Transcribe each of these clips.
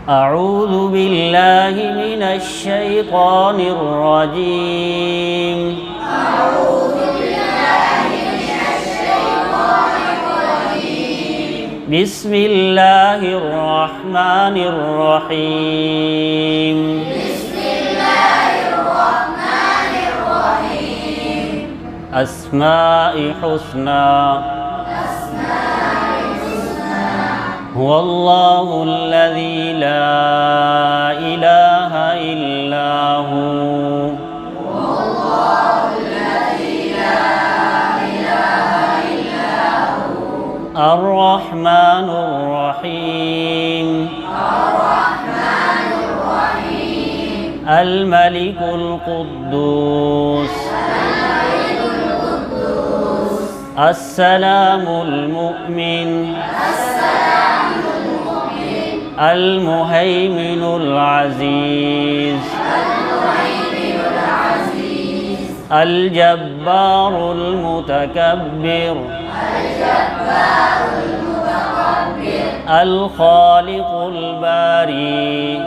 أعوذ بالله من الشيطان الرجيم. أعوذ بالله من الشيطان الرجيم. بسم الله الرحمن الرحيم. بسم الله الرحمن الرحيم. أسماء حسنى. هو الله الذي لا إله إلا هو. الرحمن الرحيم. الملك القدوس. السلام المؤمن. المهيمن العزيز. الجبار المتكبر. الخالق الباري.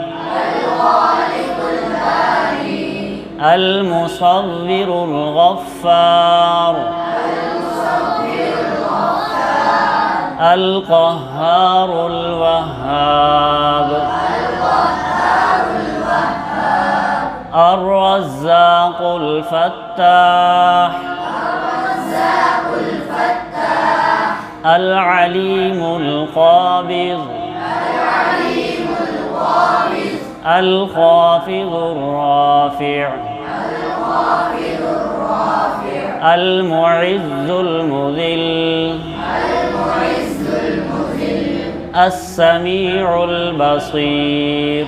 المصور الغفار. القهار الوهاب. الرزاق الفتاح. العليم القابض. الخافض الرافع. المعز المذل. السميع البصير.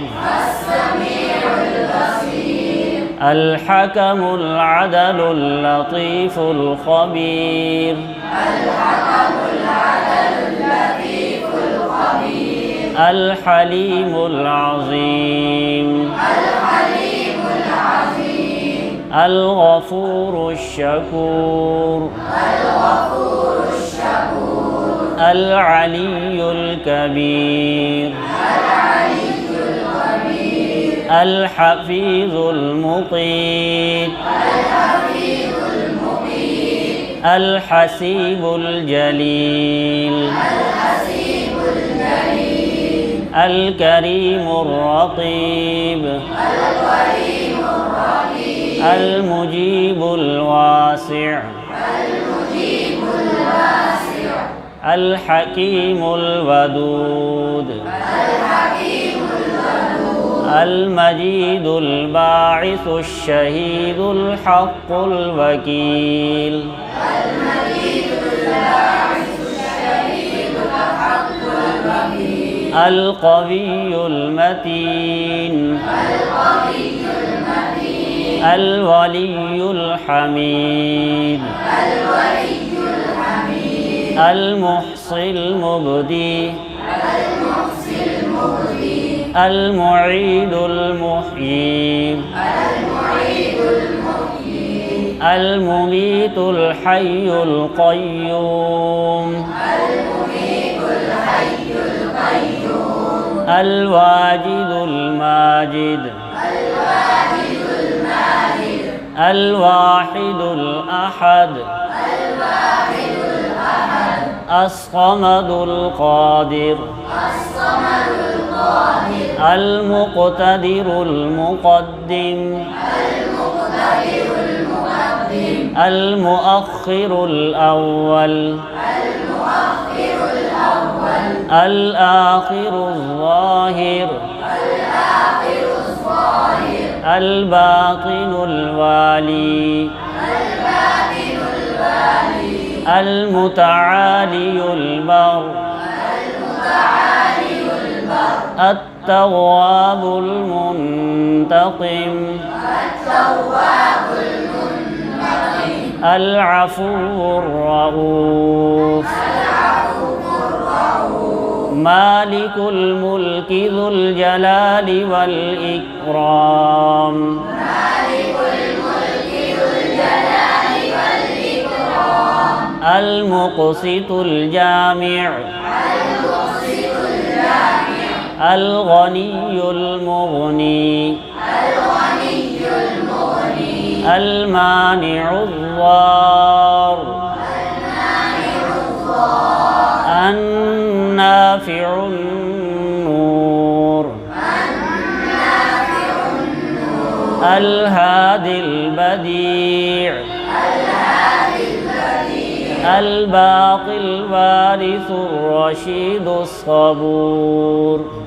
الحكم العدل اللطيف الخبير. الحليم العظيم. الغفور الشكور. العلي الكبير. الحفيظ المقيت. الحسيب الجليل. الكريم الرقيب. المجيب الواسع. الحكيم الودود. المجيد الباعث الشهيد الحق الوكيل. القوي المتين. الولي الحميد. المحصي المبدي. المعيد المحيي. المميت الحي القيوم. الواجد الماجد. الواحد الأحد. الصمد القادر. المقتدر المقدم. المؤخر الأول. الآخر الظاهر. الباطن الوالي. المتعالي البر. التواب المنتقم. العفو الرؤوف. مالك الملك ذو الجلال والإكرام. المقسط الجامع. الغني المغني المانع الضار النافع النور الهادي البديع الباقي الوارث الرشيد الصبور